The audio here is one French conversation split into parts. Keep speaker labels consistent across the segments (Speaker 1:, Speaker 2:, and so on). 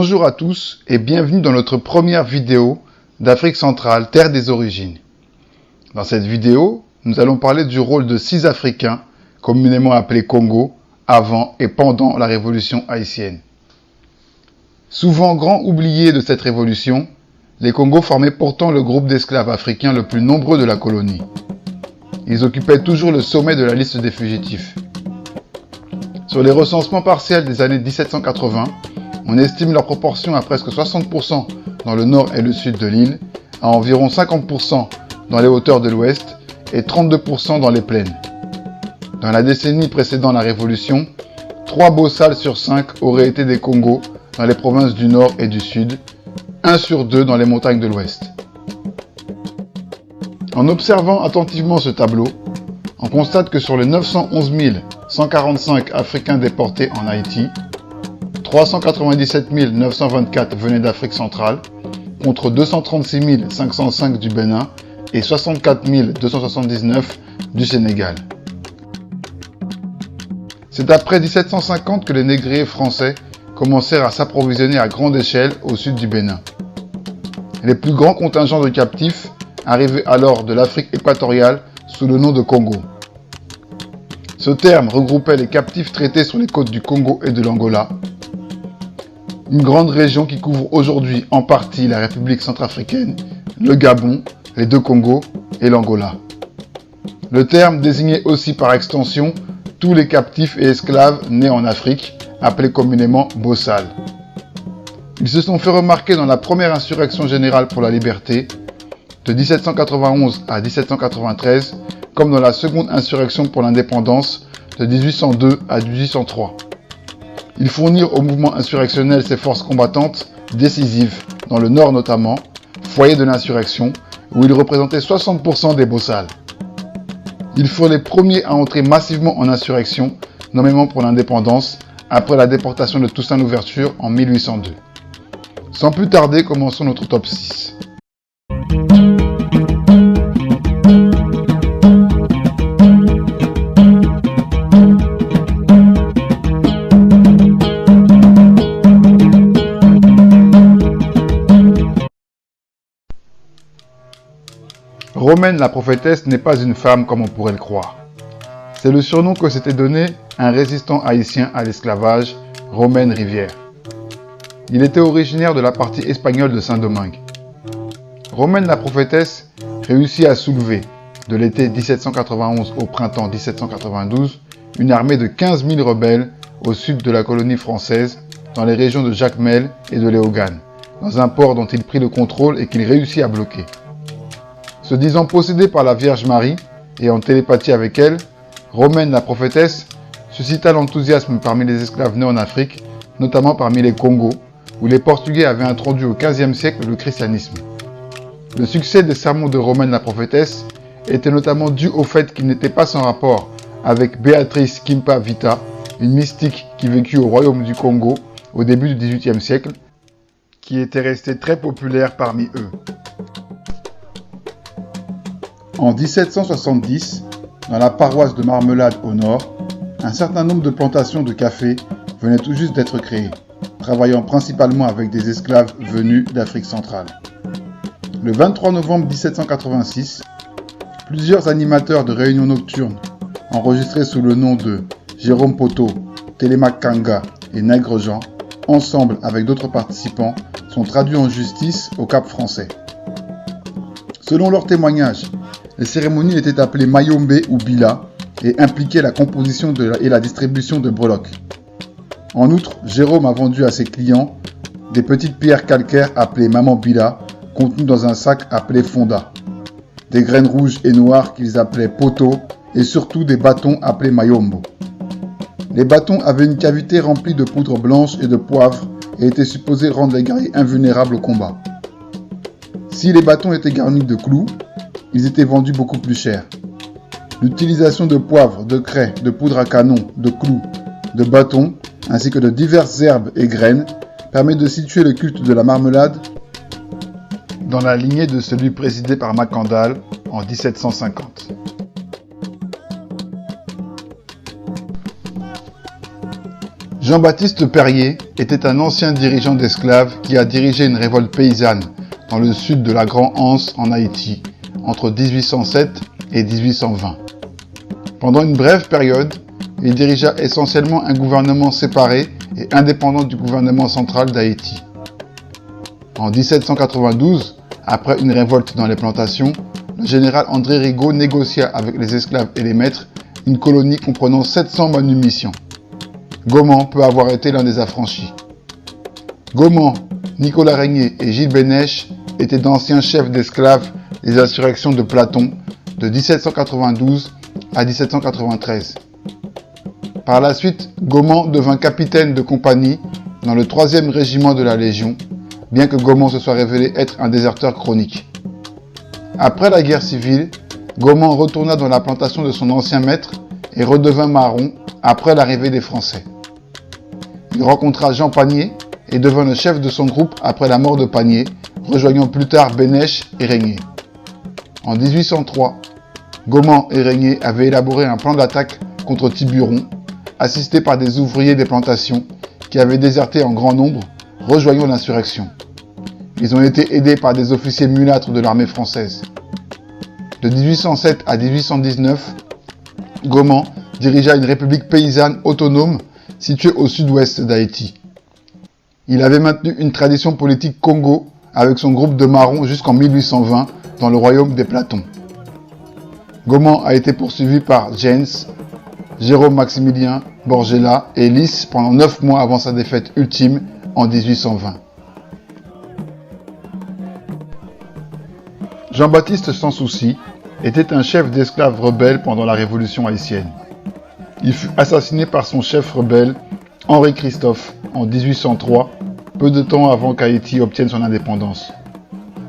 Speaker 1: Bonjour à tous et bienvenue dans notre première vidéo d'Afrique centrale, terre des origines. Dans cette vidéo, nous allons parler du rôle de 6 Africains, communément appelés Congo, avant et pendant la révolution haïtienne. Souvent grands oubliés de cette révolution, les Congos formaient pourtant le groupe d'esclaves africains le plus nombreux de la colonie. Ils occupaient toujours le sommet de la liste des fugitifs. Sur les recensements partiels des années 1780, on estime leur proportion à presque 60% dans le nord et le sud de l'île, à environ 50% dans les hauteurs de l'ouest et 32% dans les plaines. Dans la décennie précédant la Révolution, 3 bossals sur 5 auraient été des Congos dans les provinces du nord et du sud, 1 sur 2 dans les montagnes de l'ouest. En observant attentivement ce tableau, on constate que sur les 911 145 Africains déportés en Haïti, 397 924 venaient d'Afrique centrale, contre 236 505 du Bénin et 64 279 du Sénégal. C'est après 1750 que les négriers français commencèrent à s'approvisionner à grande échelle au sud du Bénin. Les plus grands contingents de captifs arrivaient alors de l'Afrique équatoriale sous le nom de Congo. Ce terme regroupait les captifs traités sur les côtes du Congo et de l'Angola, une grande région qui couvre aujourd'hui en partie la République centrafricaine, le Gabon, les 2 Congos et l'Angola. Le terme désignait aussi par extension tous les captifs et esclaves nés en Afrique, appelés communément bossals. Ils se sont fait remarquer dans la première insurrection générale pour la liberté, de 1791 à 1793, comme dans la seconde insurrection pour l'indépendance, de 1802 à 1803. Ils fournirent au mouvement insurrectionnel ses forces combattantes décisives, dans le nord notamment, foyer de l'insurrection, où ils représentaient 60% des bossals. Ils furent les premiers à entrer massivement en insurrection, nommément pour l'indépendance, après la déportation de Toussaint Louverture en 1802. Sans plus tarder, commençons notre top 6. Romaine la prophétesse n'est pas une femme comme on pourrait le croire. C'est le surnom que s'était donné un résistant haïtien à l'esclavage, Romaine Rivière. Il était originaire de la partie espagnole de Saint-Domingue. Romaine la prophétesse réussit à soulever, de l'été 1791 au printemps 1792, une armée de 15 000 rebelles au sud de la colonie française, dans les régions de Jacmel et de Léogane, dans un port dont il prit le contrôle et qu'il réussit à bloquer. Se disant possédé par la Vierge Marie et en télépathie avec elle, Romaine la prophétesse suscita l'enthousiasme parmi les esclaves nés en Afrique, notamment parmi les Congos, où les Portugais avaient introduit au XVe siècle le christianisme. Le succès des sermons de Romaine la prophétesse était notamment dû au fait qu'il n'était pas sans rapport avec Béatrice Kimpa Vita, une mystique qui vécut au royaume du Congo au début du XVIIIe siècle, qui était restée très populaire parmi eux. En 1770, dans la paroisse de Marmelade au nord, un certain nombre de plantations de café venaient tout juste d'être créées, travaillant principalement avec des esclaves venus d'Afrique centrale. Le 23 novembre 1786, plusieurs animateurs de réunions nocturnes, enregistrés sous le nom de Jérôme Poto, Télémaque Kanga et Nègre Jean, ensemble avec d'autres participants, sont traduits en justice au Cap français. Selon leurs témoignages, les cérémonies étaient appelées Mayombe ou Bila et impliquaient la composition et la distribution de breloques. En outre, Jérôme a vendu à ses clients des petites pierres calcaires appelées Maman Bila, contenues dans un sac appelé Fonda, des graines rouges et noires qu'ils appelaient Poto et surtout des bâtons appelés Mayombo. Les bâtons avaient une cavité remplie de poudre blanche et de poivre et étaient supposés rendre les guerriers invulnérables au combat. Si les bâtons étaient garnis de clous, ils étaient vendus beaucoup plus cher. L'utilisation de poivre, de craie, de poudre à canon, de clous, de bâtons, ainsi que de diverses herbes et graines, permet de situer le culte de la marmelade dans la lignée de celui présidé par Macandal en 1750. Jean-Baptiste Perrier était un ancien dirigeant d'esclaves qui a dirigé une révolte paysanne dans le sud de la Grand-Anse en Haïti entre 1807 et 1820. Pendant une brève période, il dirigea essentiellement un gouvernement séparé et indépendant du gouvernement central d'Haïti. En 1792, après une révolte dans les plantations, le général André Rigaud négocia avec les esclaves et les maîtres une colonie comprenant 700 manumissions. Gaumont peut avoir été l'un des affranchis. Gaumont, Nicolas Régnier et Gilles Bénèche étaient d'anciens chefs d'esclaves des insurrections de Platon de 1792 à 1793. Par la suite, Gaumont devint capitaine de compagnie dans le 3e régiment de la Légion, bien que Gaumont se soit révélé être un déserteur chronique. Après la guerre civile, Gaumont retourna dans la plantation de son ancien maître et redevint maron après l'arrivée des Français. Il rencontra Jean Panier et devint le chef de son groupe après la mort de Panier, rejoignant plus tard Bénèche et Régnier. En 1803, Gaumont et Régnier avaient élaboré un plan d'attaque contre Tiburon, assisté par des ouvriers des plantations qui avaient déserté en grand nombre, rejoignant l'insurrection. Ils ont été aidés par des officiers mulâtres de l'armée française. De 1807 à 1819, Gaumont dirigea une république paysanne autonome située au sud-ouest d'Haïti. Il avait maintenu une tradition politique Congo avec son groupe de marrons jusqu'en 1820 dans le royaume des Platons. Gaumont a été poursuivi par James, Jérôme Maximilien, Borgella et Lys pendant 9 mois avant sa défaite ultime en 1820. Jean-Baptiste Sans Souci était un chef d'esclaves rebelle pendant la Révolution haïtienne. Il fut assassiné par son chef rebelle, Henri Christophe, en 1803, peu de temps avant qu'Haïti obtienne son indépendance.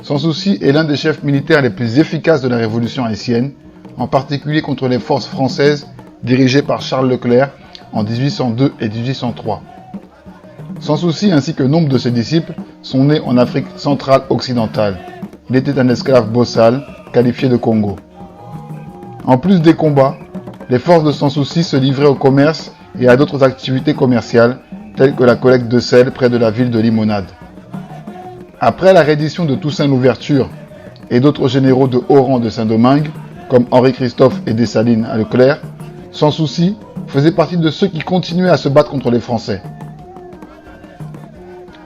Speaker 1: Sans Souci est l'un des chefs militaires les plus efficaces de la Révolution haïtienne, en particulier contre les forces françaises dirigées par Charles Leclerc en 1802 et 1803. Sans Souci ainsi que nombre de ses disciples sont nés en Afrique centrale occidentale. Il était un esclave bossal, qualifié de Congo. En plus des combats, les forces de Sans Souci se livraient au commerce et à d'autres activités commerciales, telles que la collecte de sel près de la ville de Limonade. Après la reddition de Toussaint Louverture et d'autres généraux de haut rang de Saint-Domingue, comme Henri Christophe et Dessalines à Leclerc, Sans Souci faisait partie de ceux qui continuaient à se battre contre les Français.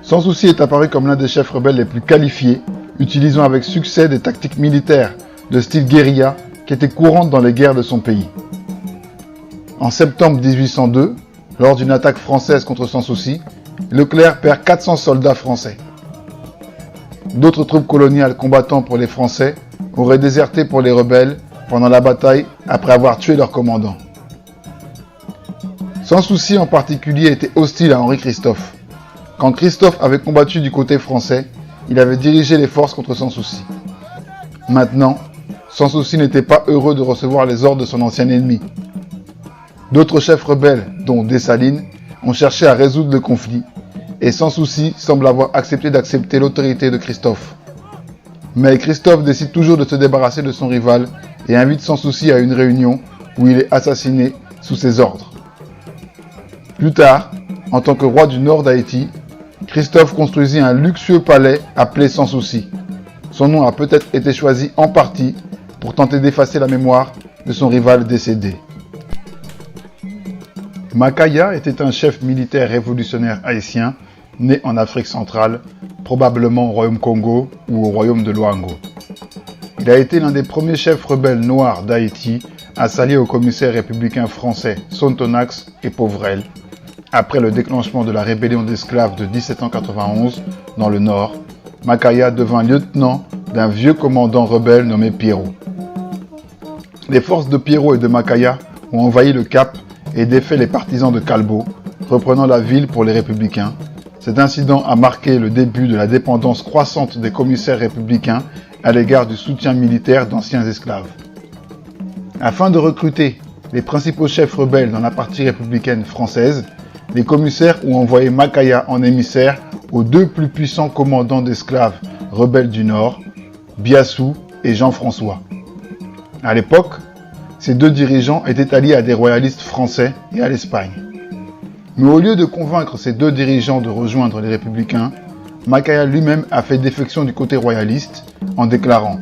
Speaker 1: Sans Souci est apparu comme l'un des chefs rebelles les plus qualifiés, utilisant avec succès des tactiques militaires de style guérilla qui étaient courantes dans les guerres de son pays. En septembre 1802, lors d'une attaque française contre Sans Souci, Leclerc perd 400 soldats français. D'autres troupes coloniales combattant pour les Français auraient déserté pour les rebelles pendant la bataille après avoir tué leur commandant. Sans Souci en particulier était hostile à Henri Christophe. Quand Christophe avait combattu du côté français, il avait dirigé les forces contre Sans Souci. Maintenant, Sans Souci n'était pas heureux de recevoir les ordres de son ancien ennemi. D'autres chefs rebelles, dont Dessalines, ont cherché à résoudre le conflit, et Sans Souci semble avoir accepté l'autorité de Christophe. Mais Christophe décide toujours de se débarrasser de son rival et invite Sans Souci à une réunion où il est assassiné sous ses ordres. Plus tard, en tant que roi du nord d'Haïti, Christophe construisit un luxueux palais appelé Sans Souci. Son nom a peut-être été choisi en partie pour tenter d'effacer la mémoire de son rival décédé. Makaya était un chef militaire révolutionnaire haïtien né en Afrique centrale, probablement au royaume Congo ou au royaume de Loango. Il a été l'un des premiers chefs rebelles noirs d'Haïti à s'allier aux commissaires républicains français Sontonax et Pauvrel, après le déclenchement de la rébellion d'esclaves de 1791 dans le nord. Makaya devint lieutenant d'un vieux commandant rebelle nommé Pierrot. Les forces de Pierrot et de Makaya ont envahi le Cap et défait les partisans de Calbo, reprenant la ville pour les républicains. Cet incident a marqué le début de la dépendance croissante des commissaires républicains à l'égard du soutien militaire d'anciens esclaves. Afin de recruter les principaux chefs rebelles dans la partie républicaine française, les commissaires ont envoyé Makaya en émissaire aux deux plus puissants commandants d'esclaves rebelles du Nord, Biassou et Jean-François. À l'époque, ces deux dirigeants étaient alliés à des royalistes français et à l'Espagne. Mais au lieu de convaincre ces deux dirigeants de rejoindre les Républicains, Makaya lui-même a fait défection du côté royaliste en déclarant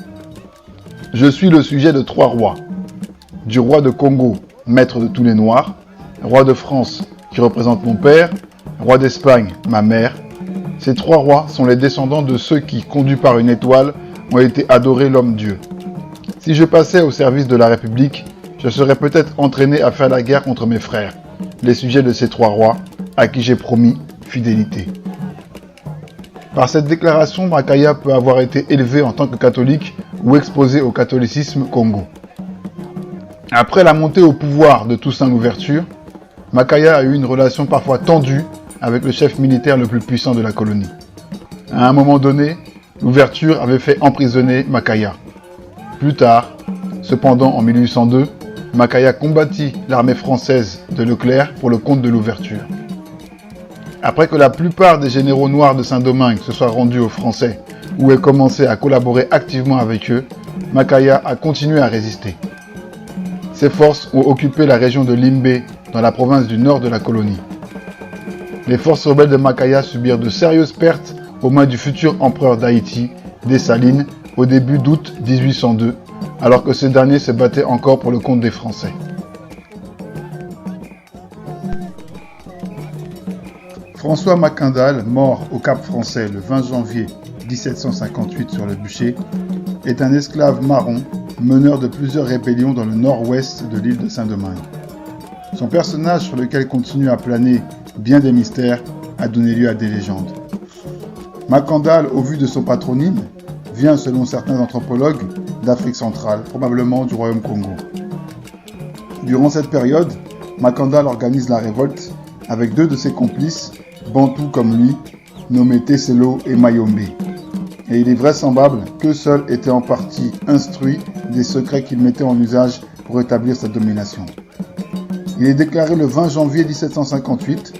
Speaker 1: « Je suis le sujet de 3 rois, du roi de Congo, maître de tous les Noirs, roi de France qui représente mon père, roi d'Espagne, ma mère. Ces 3 rois sont les descendants de ceux qui, conduits par une étoile, ont été adorer l'homme-dieu. Si je passais au service de la République, je serais peut-être entraîné à faire la guerre contre mes frères, les sujets de ces 3 rois, à qui j'ai promis fidélité. » Par cette déclaration, Makaya peut avoir été élevé en tant que catholique ou exposé au catholicisme Congo. Après la montée au pouvoir de Toussaint Louverture, Makaya a eu une relation parfois tendue avec le chef militaire le plus puissant de la colonie. À un moment donné, Louverture avait fait emprisonner Makaya. Plus tard, cependant en 1802, Makaya combattit l'armée française de Leclerc pour le compte de Louverture. Après que la plupart des généraux noirs de Saint-Domingue se soient rendus aux Français ou aient commencé à collaborer activement avec eux, Makaya a continué à résister. Ses forces ont occupé la région de Limbe, dans la province du nord de la colonie. Les forces rebelles de Makaya subirent de sérieuses pertes aux mains du futur empereur d'Haïti, Dessalines, au début d'août 1802, alors que ce dernier se battait encore pour le compte des Français. François Mackandal, mort au Cap Français le 20 janvier 1758 sur le bûcher, est un esclave marron, meneur de plusieurs rébellions dans le nord-ouest de l'île de Saint-Domingue. Son personnage, sur lequel continuent à planer bien des mystères, a donné lieu à des légendes. Mackandal, au vu de son patronyme, vient, selon certains anthropologues, d'Afrique centrale, probablement du royaume Congo. Durant cette période, Mackandal organise la révolte avec 2 de ses complices, bantous comme lui, nommés Tesselo et Mayombe. Et il est vraisemblable qu'eux seuls étaient en partie instruits des secrets qu'il mettait en usage pour établir sa domination. Il est déclaré le 20 janvier 1758,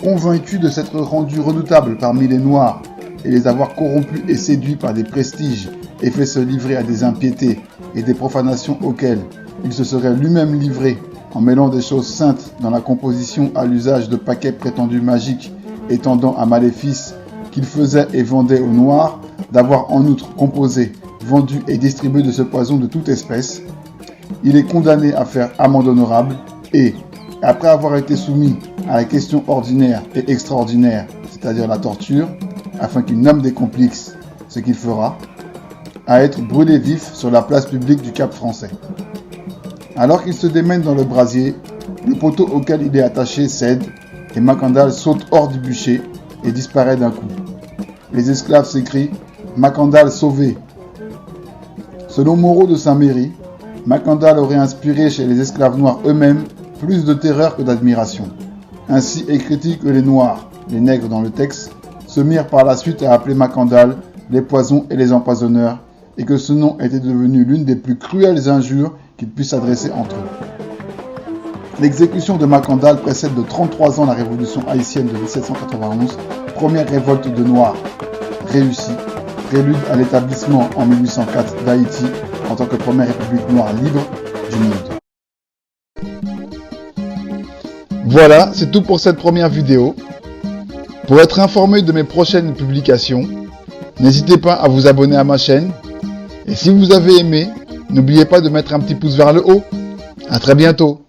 Speaker 1: convaincu de s'être rendu redoutable parmi les Noirs et les avoir corrompus et séduits par des prestiges et fait se livrer à des impiétés et des profanations auxquelles il se serait lui-même livré en mêlant des choses saintes dans la composition à l'usage de paquets prétendus magiques et tendant à maléfices qu'il faisait et vendait aux Noirs, d'avoir en outre composé, vendu et distribué de ce poison de toute espèce, il est condamné à faire amende honorable et, après avoir été soumis à la question ordinaire et extraordinaire, c'est-à-dire la torture, afin qu'il nomme des complices, ce qu'il fera, à être brûlé vif sur la place publique du Cap Français. Alors qu'il se démène dans le brasier, le poteau auquel il est attaché cède et Mackandal saute hors du bûcher et disparaît d'un coup. Les esclaves s'écrient « Mackandal sauvé !» Selon Moreau de Saint-Méry, Mackandal aurait inspiré chez les esclaves noirs eux-mêmes plus de terreur que d'admiration. Ainsi écrit-il que les Noirs, les nègres dans le texte, se mirent par la suite à appeler Mackandal les poisons et les empoisonneurs, et que ce nom était devenu l'une des plus cruelles injures qu'ils puissent s'adresser entre eux. L'exécution de Mackandal précède de 33 ans la révolution haïtienne de 1791, première révolte de Noirs réussie, prélude à l'établissement en 1804 d'Haïti en tant que première république noire libre du monde. Voilà, c'est tout pour cette première vidéo. Pour être informé de mes prochaines publications, n'hésitez pas à vous abonner à ma chaîne. Et si vous avez aimé, n'oubliez pas de mettre un petit pouce vers le haut. À très bientôt.